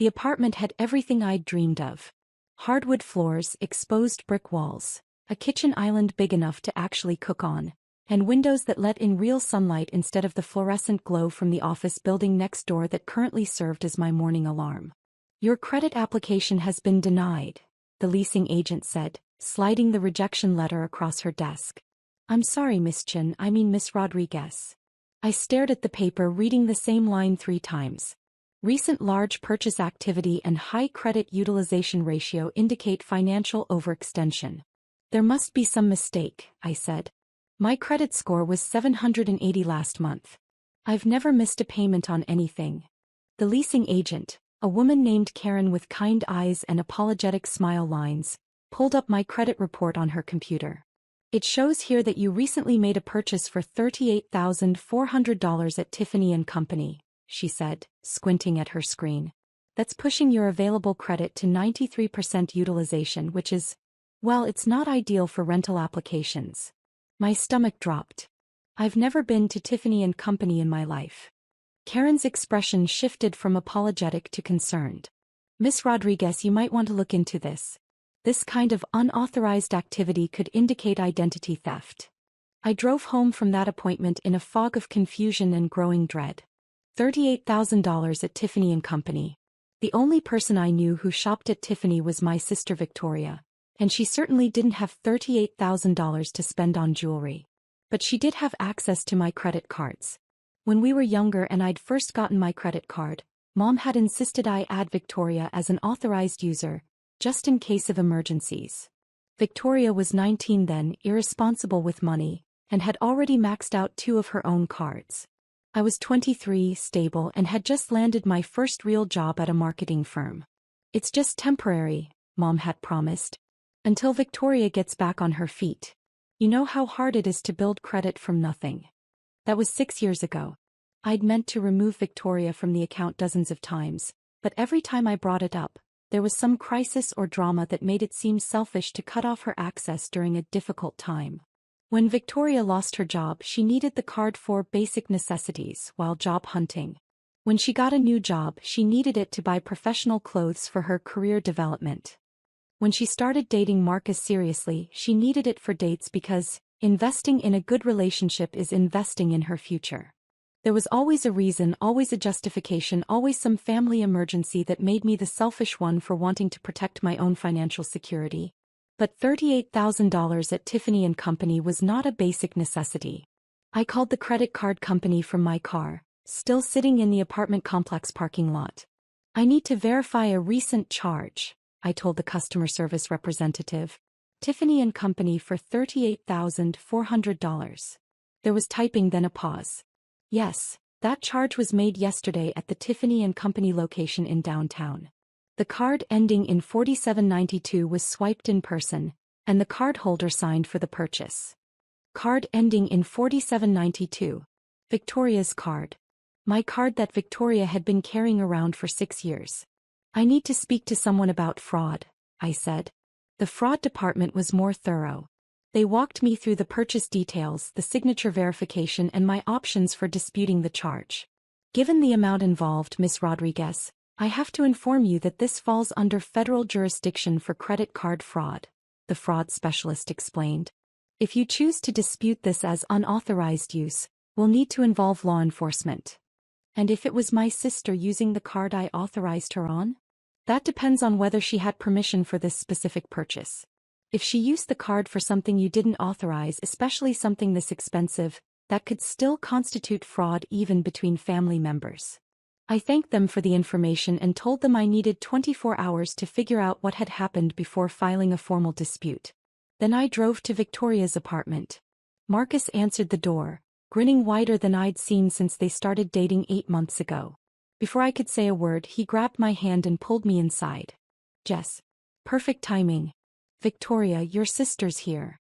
The apartment had everything I'd dreamed of. Hardwood floors, exposed brick walls, a kitchen island big enough to actually cook on, and windows that let in real sunlight instead of the fluorescent glow from the office building next door that currently served as my morning alarm. "Your credit application has been denied," the leasing agent said, sliding the rejection letter across her desk. "I'm sorry, Miss Chen, I mean Miss Rodriguez." I stared at the paper, reading the same line 3 times. Recent large purchase activity and high credit utilization ratio indicate financial overextension. "There must be some mistake," I said. "My credit score was 780 last month. I've never missed a payment on anything." The leasing agent, a woman named Karen with kind eyes and apologetic smile lines, pulled up my credit report on her computer. "It shows here that you recently made a purchase for $38,400 at Tiffany & Company," she said, squinting at her screen. "That's pushing your available credit to 93% utilization, which is, well, it's not ideal for rental applications." My stomach dropped. I've never been to Tiffany & Company in my life. Karen's expression shifted from apologetic to concerned. "Miss Rodriguez, you might want to look into this. This kind of unauthorized activity could indicate identity theft." I drove home from that appointment in a fog of confusion and growing dread. $38,000 at Tiffany & Company. The only person I knew who shopped at Tiffany was my sister Victoria, and she certainly didn't have $38,000 to spend on jewelry. But she did have access to my credit cards. When we were younger and I'd first gotten my credit card, Mom had insisted I add Victoria as an authorized user, just in case of emergencies. Victoria was 19 then, irresponsible with money, and had already maxed out 2 of her own cards. I was 23, stable, and had just landed my first real job at a marketing firm. "It's just temporary," Mom had promised, "until Victoria gets back on her feet. You know how hard it is to build credit from nothing." That was 6 years ago. I'd meant to remove Victoria from the account dozens of times, but every time I brought it up, there was some crisis or drama that made it seem selfish to cut off her access during a difficult time. When Victoria lost her job, she needed the card for basic necessities while job hunting. When she got a new job, she needed it to buy professional clothes for her career development. When she started dating Marcus seriously, she needed it for dates because investing in a good relationship is investing in her future. There was always a reason, always a justification, always some family emergency that made me the selfish one for wanting to protect my own financial security. But $38,000 at Tiffany & Company was not a basic necessity. I called the credit card company from my car, still sitting in the apartment complex parking lot. "I need to verify a recent charge," I told the customer service representative. "Tiffany & Company for $38,400. There was typing, then a pause. "Yes, that charge was made yesterday at the Tiffany & Company location in downtown." The card ending in 4792 was swiped in person, and the cardholder signed for the purchase. Card ending in 4792. Victoria's card. My card that Victoria had been carrying around for 6 years. "I need to speak to someone about fraud," I said. The fraud department was more thorough. They walked me through the purchase details, the signature verification, and my options for disputing the charge. "Given the amount involved, Miss Rodriguez, I have to inform you that this falls under federal jurisdiction for credit card fraud," the fraud specialist explained. "If you choose to dispute this as unauthorized use, we'll need to involve law enforcement." "And if it was my sister using the card I authorized her on?" "That depends on whether she had permission for this specific purchase. If she used the card for something you didn't authorize, especially something this expensive, that could still constitute fraud even between family members." I thanked them for the information and told them I needed 24 hours to figure out what had happened before filing a formal dispute. Then I drove to Victoria's apartment. Marcus answered the door, grinning wider than I'd seen since they started dating 8 months ago. Before I could say a word, he grabbed my hand and pulled me inside. "Jess. Perfect timing. Victoria, your sister's here."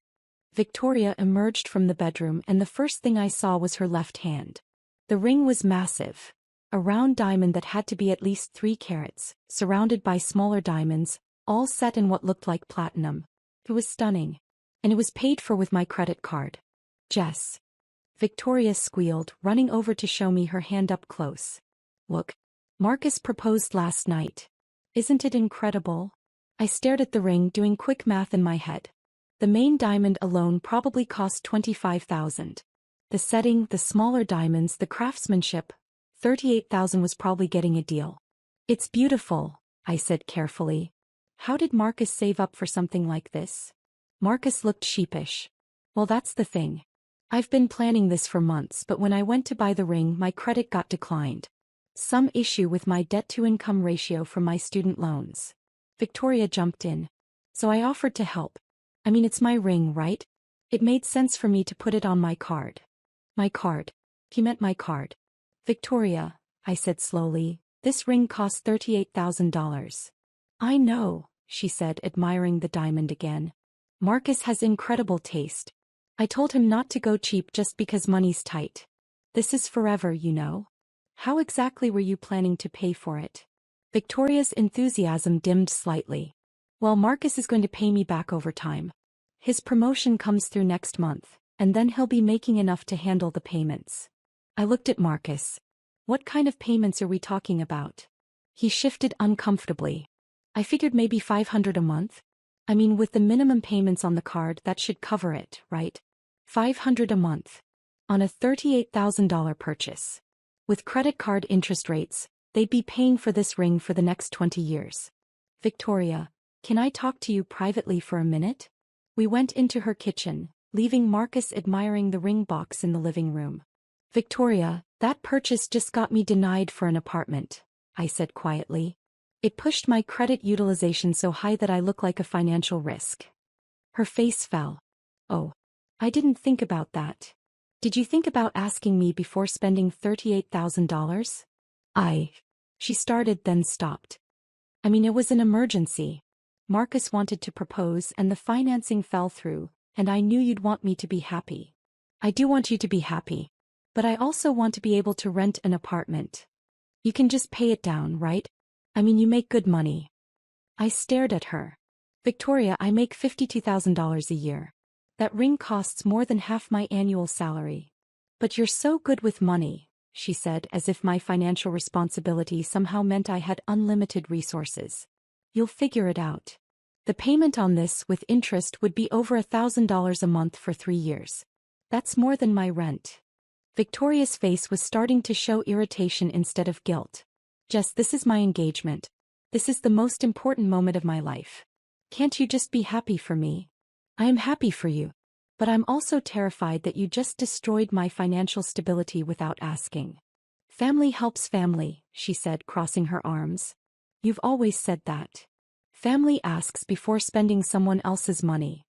Victoria emerged from the bedroom, and the first thing I saw was her left hand. The ring was massive. A round diamond that had to be at least 3 carats, surrounded by smaller diamonds, all set in what looked like platinum. It was stunning. And it was paid for with my credit card. "Jess." Victoria squealed, running over to show me her hand up close. "Look. Marcus proposed last night. Isn't it incredible? I stared at the ring, doing quick math in my head. The main diamond alone probably cost $25,000. The setting, the smaller diamonds, the craftsmanship. $38,000 was probably getting a deal. It's beautiful, I said carefully. How did Marcus save up for something like this? Marcus looked sheepish. Well, that's the thing. I've been planning this for months, but when I went to buy the ring, my credit got declined. Some issue with my debt-to-income ratio from my student loans. Victoria jumped in. So I offered to help. I mean, it's my ring, right? It made sense for me to put it on my card. My card. He meant my card. Victoria, I said slowly, this ring costs $38,000. I know, she said, admiring the diamond again. Marcus has incredible taste. I told him not to go cheap just because money's tight. This is forever, you know. How exactly were you planning to pay for it? Victoria's enthusiasm dimmed slightly. Well, Marcus is going to pay me back over time. His promotion comes through next month, and then he'll be making enough to handle the payments. I looked at Marcus. What kind of payments are we talking about? He shifted uncomfortably. I figured maybe $500 a month. I mean, with the minimum payments on the card, that should cover it, right? $500 a month. On a $38,000 purchase. With credit card interest rates, they'd be paying for this ring for the next 20 years. Victoria, can I talk to you privately for a minute? We went into her kitchen, leaving Marcus admiring the ring box in the living room. Victoria, that purchase just got me denied for an apartment, I said quietly. It pushed my credit utilization so high that I look like a financial risk. Her face fell. Oh, I didn't think about that. Did you think about asking me before spending $38,000? She started then stopped. I mean, it was an emergency. Marcus wanted to propose and the financing fell through, and I knew you'd want me to be happy. I do want you to be happy. But I also want to be able to rent an apartment. You can just pay it down, right? I mean, you make good money. I stared at her. Victoria, I make $52,000 a year. That ring costs more than half my annual salary. But you're so good with money, she said, as if my financial responsibility somehow meant I had unlimited resources. You'll figure it out. The payment on this, with interest, would be over $1,000 a month for 3 years. That's more than my rent. Victoria's face was starting to show irritation instead of guilt. Jess, this is my engagement. This is the most important moment of my life. Can't you just be happy for me? I am happy for you. But I'm also terrified that you just destroyed my financial stability without asking. Family helps family, she said, crossing her arms. You've always said that. Family asks before spending someone else's money.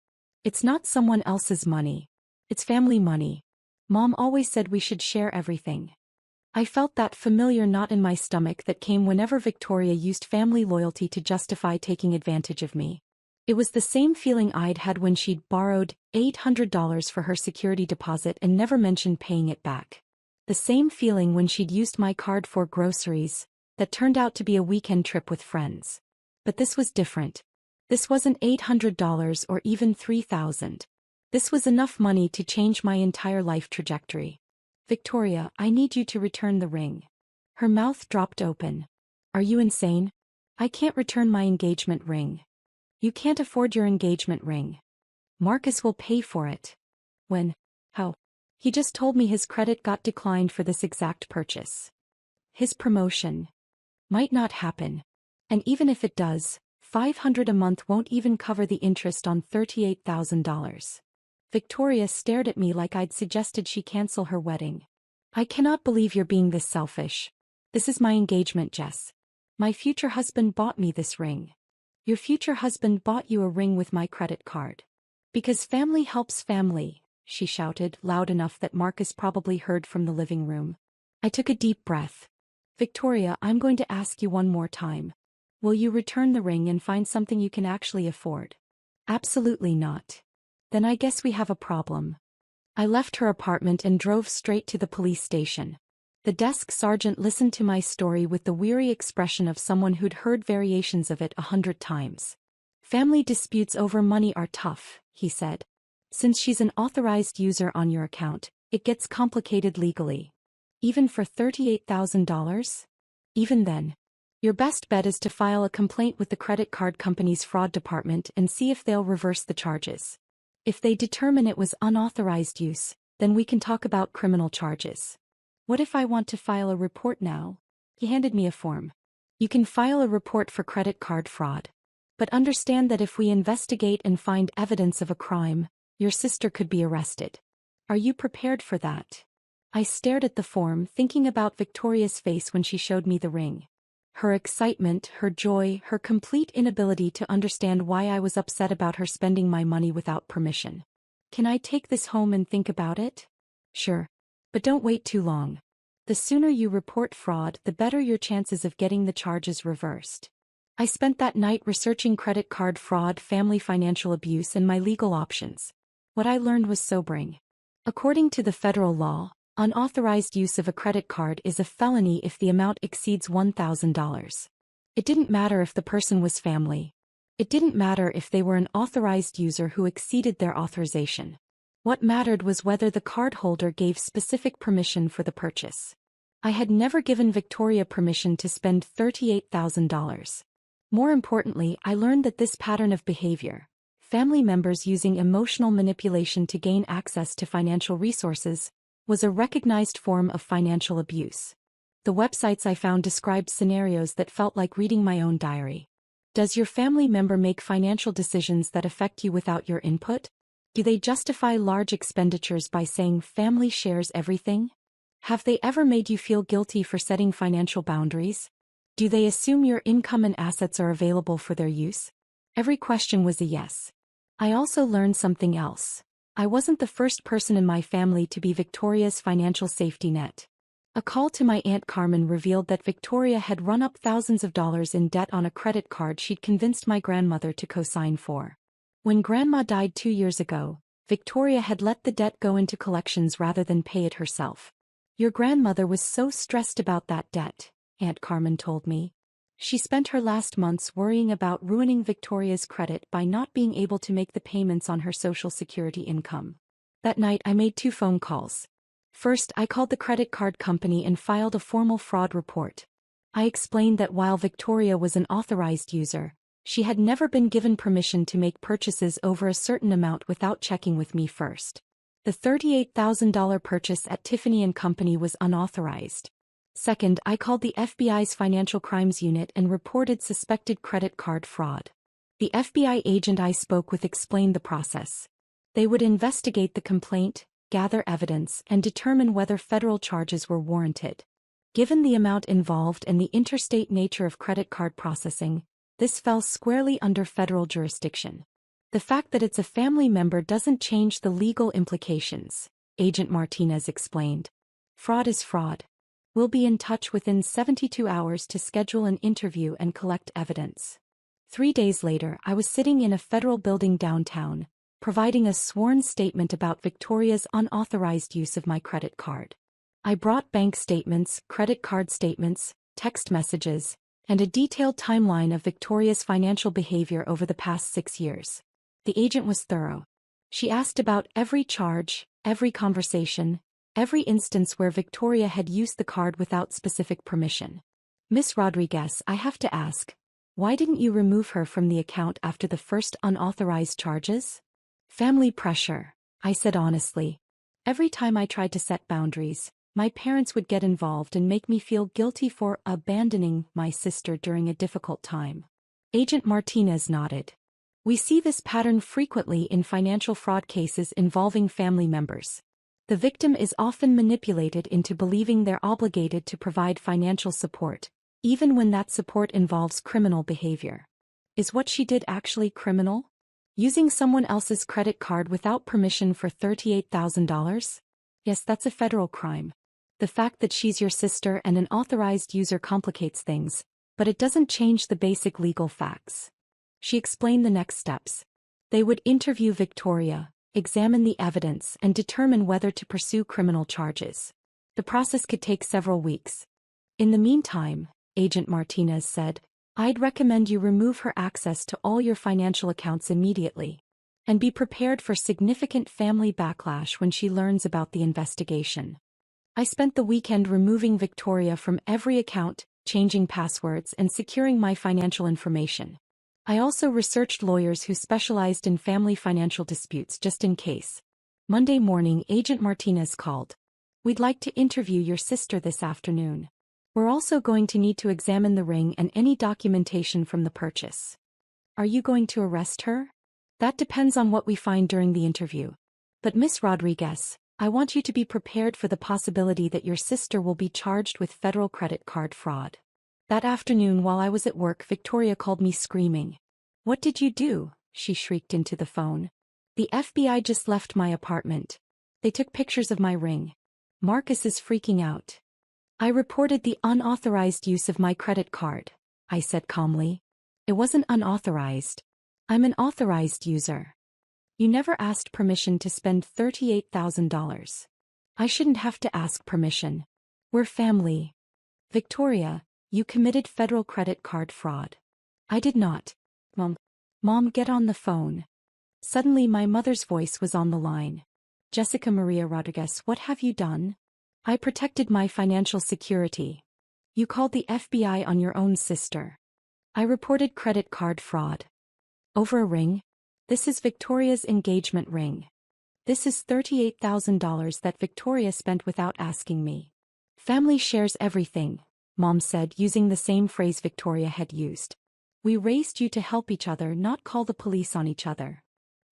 It's not someone else's money. It's family money. Mom always said we should share everything. I felt that familiar knot in my stomach that came whenever Victoria used family loyalty to justify taking advantage of me. It was the same feeling I'd had when she'd borrowed $800 for her security deposit and never mentioned paying it back. The same feeling when she'd used my card for groceries, that turned out to be a weekend trip with friends. But this was different. This wasn't $800 or even $3,000. This was enough money to change my entire life trajectory. Victoria, I need you to return the ring. Her mouth dropped open. Are you insane? I can't return my engagement ring. You can't afford your engagement ring. Marcus will pay for it. When? How? He just told me his credit got declined for this exact purchase. His promotion might not happen. And even if it does, $500 a month won't even cover the interest on $38,000. Victoria stared at me like I'd suggested she cancel her wedding. I cannot believe you're being this selfish. This is my engagement, Jess. My future husband bought me this ring. Your future husband bought you a ring with my credit card. Because family helps family, she shouted, loud enough that Marcus probably heard from the living room. I took a deep breath. Victoria, I'm going to ask you one more time. Will you return the ring and find something you can actually afford? Absolutely not. Then I guess we have a problem. I left her apartment and drove straight to the police station. The desk sergeant listened to my story with the weary expression of someone who'd heard variations of it 100 times. Family disputes over money are tough, he said. Since she's an authorized user on your account, it gets complicated legally. Even for $38,000? Even then. Your best bet is to file a complaint with the credit card company's fraud department and see if they'll reverse the charges. If they determine it was unauthorized use, then we can talk about criminal charges. What if I want to file a report now? He handed me a form. You can file a report for credit card fraud. But understand that if we investigate and find evidence of a crime, your sister could be arrested. Are you prepared for that? I stared at the form, thinking about Victoria's face when she showed me the ring. Her excitement, her joy, her complete inability to understand why I was upset about her spending my money without permission. Can I take this home and think about it? Sure. But don't wait too long. The sooner you report fraud, the better your chances of getting the charges reversed. I spent that night researching credit card fraud, family financial abuse, and my legal options. What I learned was sobering. According to the federal law, unauthorized use of a credit card is a felony if the amount exceeds $1,000. It didn't matter if the person was family. It didn't matter if they were an authorized user who exceeded their authorization. What mattered was whether the cardholder gave specific permission for the purchase. I had never given Victoria permission to spend $38,000. More importantly, I learned that this pattern of behavior, family members using emotional manipulation to gain access to financial resources, was a recognized form of financial abuse. The websites I found described scenarios that felt like reading my own diary. Does your family member make financial decisions that affect you without your input? Do they justify large expenditures by saying family shares everything? Have they ever made you feel guilty for setting financial boundaries? Do they assume your income and assets are available for their use? Every question was a yes. I also learned something else. I wasn't the first person in my family to be Victoria's financial safety net. A call to my Aunt Carmen revealed that Victoria had run up thousands of dollars in debt on a credit card she'd convinced my grandmother to co-sign for. When Grandma died 2 years ago, Victoria had let the debt go into collections rather than pay it herself. Your grandmother was so stressed about that debt, Aunt Carmen told me. She spent her last months worrying about ruining Victoria's credit by not being able to make the payments on her Social Security income. That night I made 2 phone calls. First, I called the credit card company and filed a formal fraud report. I explained that while Victoria was an authorized user, she had never been given permission to make purchases over a certain amount without checking with me first. The $38,000 purchase at Tiffany & Company was unauthorized. Second, I called the FBI's Financial Crimes Unit and reported suspected credit card fraud. The FBI agent I spoke with explained the process. They would investigate the complaint, gather evidence, and determine whether federal charges were warranted. Given the amount involved and the interstate nature of credit card processing, this fell squarely under federal jurisdiction. The fact that it's a family member doesn't change the legal implications, Agent Martinez explained. Fraud is fraud. We'll be in touch within 72 hours to schedule an interview and collect evidence. 3 days later, I was sitting in a federal building downtown, providing a sworn statement about Victoria's unauthorized use of my credit card. I brought bank statements, credit card statements, text messages, and a detailed timeline of Victoria's financial behavior over the past 6 years. The agent was thorough. She asked about every charge, every conversation, every instance where Victoria had used the card without specific permission. Miss Rodriguez, I have to ask, why didn't you remove her from the account after the first unauthorized charges? Family pressure, I said honestly. Every time I tried to set boundaries, my parents would get involved and make me feel guilty for abandoning my sister during a difficult time. Agent Martinez nodded. We see this pattern frequently in financial fraud cases involving family members. The victim is often manipulated into believing they're obligated to provide financial support, even when that support involves criminal behavior. Is what she did actually criminal? Using someone else's credit card without permission for $38,000? Yes, that's a federal crime. The fact that she's your sister and an authorized user complicates things, but it doesn't change the basic legal facts. She explained the next steps. They would interview Victoria, examine the evidence, and determine whether to pursue criminal charges. The process could take several weeks. In the meantime, Agent Martinez said, I'd recommend you remove her access to all your financial accounts immediately. And be prepared for significant family backlash when she learns about the investigation. I spent the weekend removing Victoria from every account, changing passwords and securing my financial information. I also researched lawyers who specialized in family financial disputes just in case. Monday morning, Agent Martinez called. We'd like to interview your sister this afternoon. We're also going to need to examine the ring and any documentation from the purchase. Are you going to arrest her? That depends on what we find during the interview. But Miss Rodriguez, I want you to be prepared for the possibility that your sister will be charged with federal credit card fraud. That afternoon while I was at work, Victoria called me screaming. What did you do? She shrieked into the phone. The FBI just left my apartment. They took pictures of my ring. Marcus is freaking out. I reported the unauthorized use of my credit card, I said calmly. It wasn't unauthorized. I'm an authorized user. You never asked permission to spend $38,000. I shouldn't have to ask permission. We're family. Victoria, you committed federal credit card fraud. I did not. Mom, get on the phone. Suddenly my mother's voice was on the line. Jessica Maria Rodriguez, what have you done? I protected my financial security. You called the FBI on your own sister. I reported credit card fraud. Over a ring? This is Victoria's engagement ring. This is $38,000 that Victoria spent without asking me. Family shares everything, Mom said, using the same phrase Victoria had used. We raised you to help each other, not call the police on each other.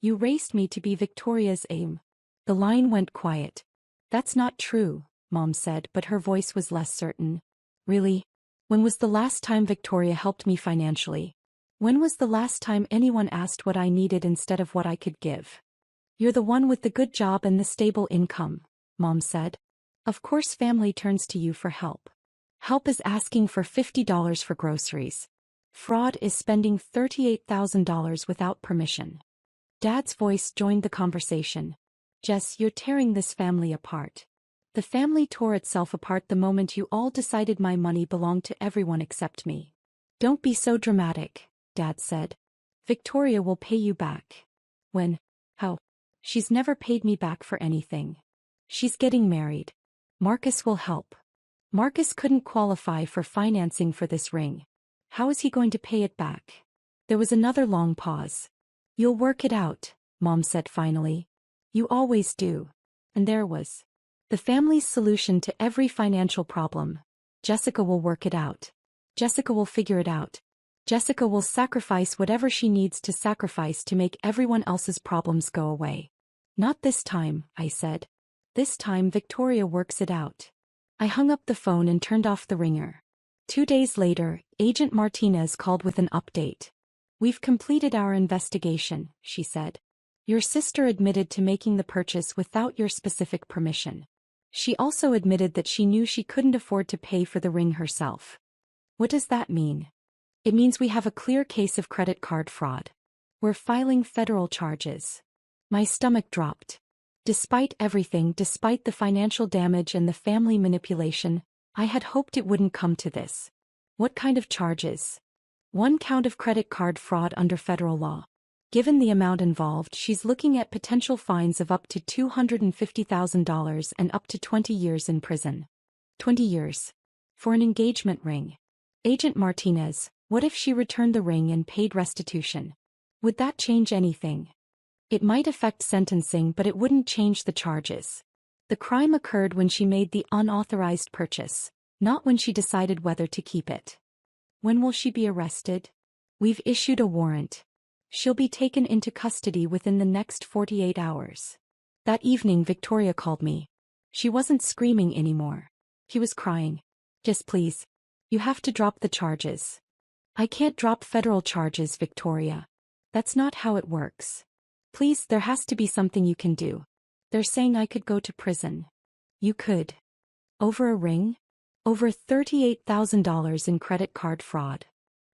You raised me to be Victoria's aim. The line went quiet. That's not true, Mom said, but her voice was less certain. Really? When was the last time Victoria helped me financially? When was the last time anyone asked what I needed instead of what I could give? You're the one with the good job and the stable income, Mom said. Of course family turns to you for help. Help is asking for $50 for groceries. Fraud is spending $38,000 without permission. Dad's voice joined the conversation. Jess, you're tearing this family apart. The family tore itself apart the moment you all decided my money belonged to everyone except me. Don't be so dramatic, Dad said. Victoria will pay you back. When? How? She's never paid me back for anything. She's getting married. Marcus will help. Marcus couldn't qualify for financing for this ring. How is he going to pay it back? There was another long pause. You'll work it out, Mom said finally. You always do. And there was the family's solution to every financial problem. Jessica will work it out. Jessica will figure it out. Jessica will sacrifice whatever she needs to sacrifice to make everyone else's problems go away. Not this time, I said. This time Victoria works it out. I hung up the phone and turned off the ringer. 2 days later, Agent Martinez called with an update. We've completed our investigation, she said. Your sister admitted to making the purchase without your specific permission. She also admitted that she knew she couldn't afford to pay for the ring herself. What does that mean? It means we have a clear case of credit card fraud. We're filing federal charges. My stomach dropped. Despite everything, despite the financial damage and the family manipulation, I had hoped it wouldn't come to this. What kind of charges? 1 count of credit card fraud under federal law. Given the amount involved, she's looking at potential fines of up to $250,000 and up to 20 years in prison. 20 years. For an engagement ring. Agent Martinez, what if she returned the ring and paid restitution? Would that change anything? It might affect sentencing, but it wouldn't change the charges. The crime occurred when she made the unauthorized purchase, not when she decided whether to keep it. When will she be arrested? We've issued a warrant. She'll be taken into custody within the next 48 hours. That evening Victoria called me. She wasn't screaming anymore. She was crying. Just please. You have to drop the charges. I can't drop federal charges, Victoria. That's not how it works. Please, there has to be something you can do. They're saying I could go to prison. You could. Over a ring? Over $38,000 in credit card fraud.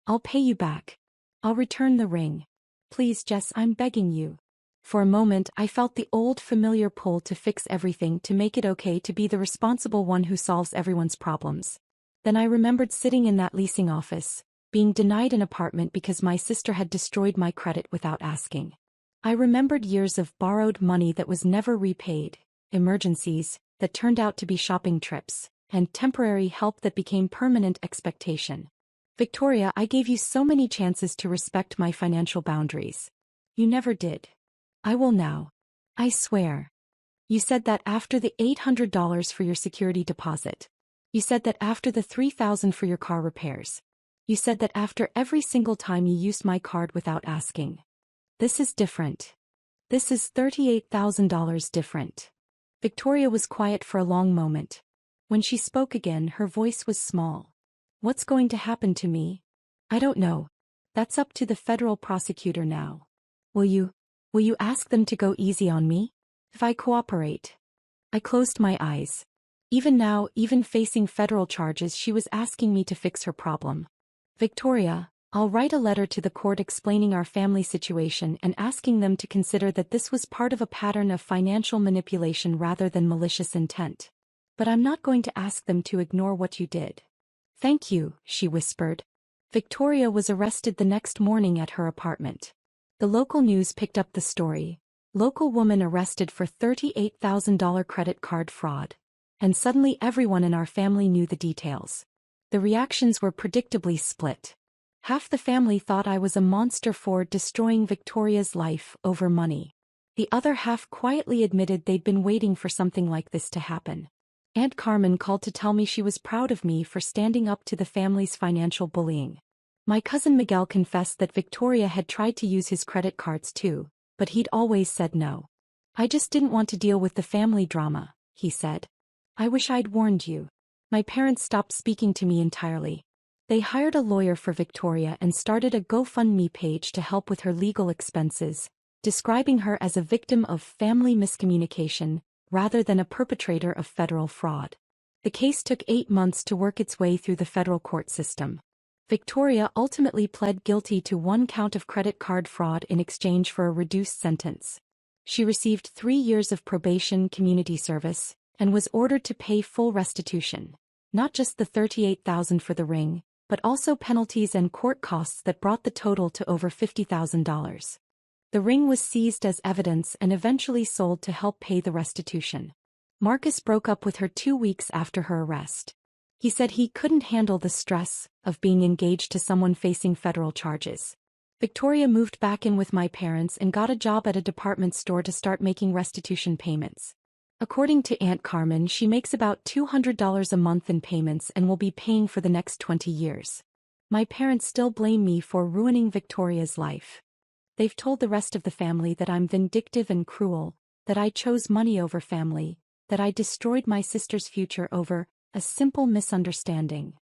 I'll pay you back. I'll return the ring. Please, Jess, I'm begging you. For a moment, I felt the old familiar pull to fix everything, to make it okay, to be the responsible one who solves everyone's problems. Then I remembered sitting in that leasing office, being denied an apartment because my sister had destroyed my credit without asking. I remembered years of borrowed money that was never repaid, emergencies that turned out to be shopping trips, and temporary help that became permanent expectation. Victoria, I gave you so many chances to respect my financial boundaries. You never did. I will now. I swear. You said that after the $800 for your security deposit. You said that after the $3,000 for your car repairs. You said that after every single time you used my card without asking. This is different. This is $38,000 different. Victoria was quiet for a long moment. When she spoke again, her voice was small. What's going to happen to me? I don't know. That's up to the federal prosecutor now. Will you ask them to go easy on me? If I cooperate. I closed my eyes. Even now, even facing federal charges, she was asking me to fix her problem. Victoria, I'll write a letter to the court explaining our family situation and asking them to consider that this was part of a pattern of financial manipulation rather than malicious intent. But I'm not going to ask them to ignore what you did. Thank you, she whispered. Victoria was arrested the next morning at her apartment. The local news picked up the story. Local woman arrested for $38,000 credit card fraud. And suddenly everyone in our family knew the details. The reactions were predictably split. Half the family thought I was a monster for destroying Victoria's life over money. The other half quietly admitted they'd been waiting for something like this to happen. Aunt Carmen called to tell me she was proud of me for standing up to the family's financial bullying. My cousin Miguel confessed that Victoria had tried to use his credit cards too, but he'd always said no. I just didn't want to deal with the family drama, he said. I wish I'd warned you. My parents stopped speaking to me entirely. They hired a lawyer for Victoria and started a GoFundMe page to help with her legal expenses, describing her as a victim of family miscommunication rather than a perpetrator of federal fraud. The case took 8 months to work its way through the federal court system. Victoria ultimately pled guilty to 1 count of credit card fraud in exchange for a reduced sentence. She received 3 years of probation community service and was ordered to pay full restitution, not just the $38,000 for the ring, but also penalties and court costs that brought the total to over $50,000. The ring was seized as evidence and eventually sold to help pay the restitution. Marcus broke up with her 2 weeks after her arrest. He said he couldn't handle the stress of being engaged to someone facing federal charges. Victoria moved back in with my parents and got a job at a department store to start making restitution payments. According to Aunt Carmen, she makes about $200 a month in payments and will be paying for the next 20 years. My parents still blame me for ruining Victoria's life. They've told the rest of the family that I'm vindictive and cruel, that I chose money over family, that I destroyed my sister's future over a simple misunderstanding.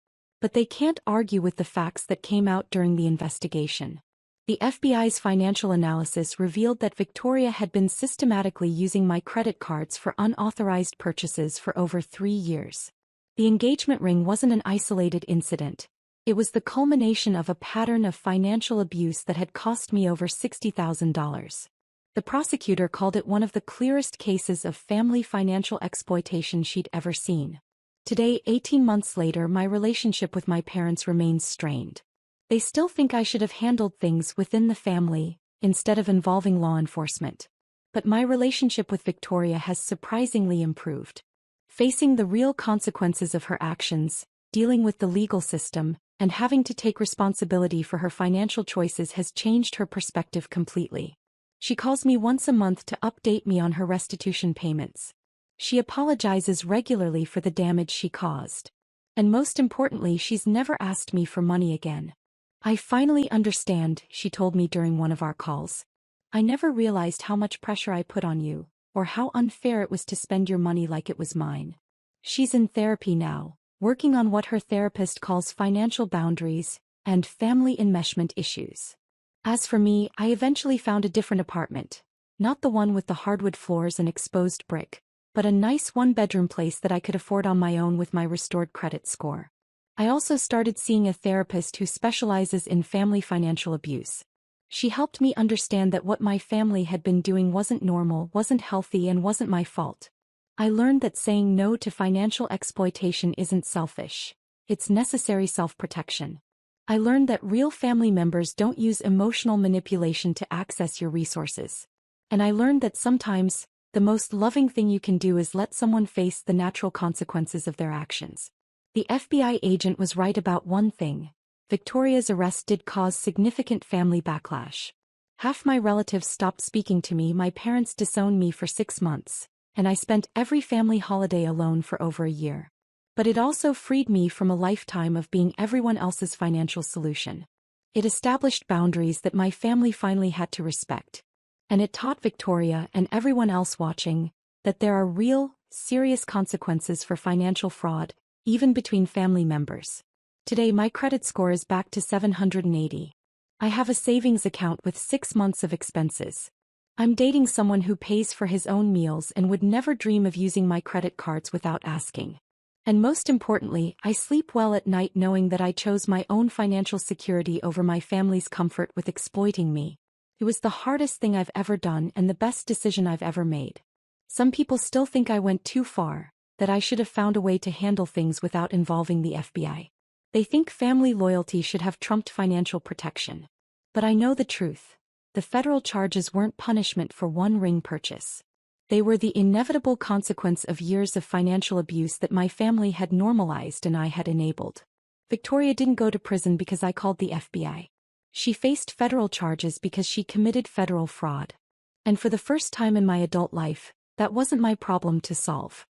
But they can't argue with the facts that came out during the investigation. The FBI's financial analysis revealed that Victoria had been systematically using my credit cards for unauthorized purchases for over 3 years. The engagement ring wasn't an isolated incident. It was the culmination of a pattern of financial abuse that had cost me over $60,000. The prosecutor called it one of the clearest cases of family financial exploitation she'd ever seen. Today, 18 months later, my relationship with my parents remains strained. They still think I should have handled things within the family, instead of involving law enforcement. But my relationship with Victoria has surprisingly improved. Facing the real consequences of her actions, dealing with the legal system, and having to take responsibility for her financial choices has changed her perspective completely. She calls me once a month to update me on her restitution payments. She apologizes regularly for the damage she caused. And most importantly, she's never asked me for money again. I finally understand, she told me during one of our calls. I never realized how much pressure I put on you, or how unfair it was to spend your money like it was mine. She's in therapy now, working on what her therapist calls financial boundaries and family enmeshment issues. As for me, I eventually found a different apartment, not the one with the hardwood floors and exposed brick, but a nice 1-bedroom place that I could afford on my own with my restored credit score. I also started seeing a therapist who specializes in family financial abuse. She helped me understand that what my family had been doing wasn't normal, wasn't healthy, and wasn't my fault. I learned that saying no to financial exploitation isn't selfish. It's necessary self-protection. I learned that real family members don't use emotional manipulation to access your resources. And I learned that sometimes, The most loving thing you can do is let someone face the natural consequences of their actions. The FBI agent was right about one thing. Victoria's arrest did cause significant family backlash. Half my relatives stopped speaking to me, my parents disowned me for 6 months, and I spent every family holiday alone for over a year. But it also freed me from a lifetime of being everyone else's financial solution. It established boundaries that my family finally had to respect. And it taught Victoria and everyone else watching that there are real, serious consequences for financial fraud, even between family members. Today my credit score is back to 780. I have a savings account with 6 months of expenses. I'm dating someone who pays for his own meals and would never dream of using my credit cards without asking. And most importantly, I sleep well at night knowing that I chose my own financial security over my family's comfort with exploiting me. It was the hardest thing I've ever done and the best decision I've ever made. Some people still think I went too far, that I should have found a way to handle things without involving the FBI. They think family loyalty should have trumped financial protection. But I know the truth. The federal charges weren't punishment for one ring purchase. They were the inevitable consequence of years of financial abuse that my family had normalized and I had enabled. Victoria didn't go to prison because I called the FBI. She faced federal charges because she committed federal fraud. And for the first time in my adult life, that wasn't my problem to solve.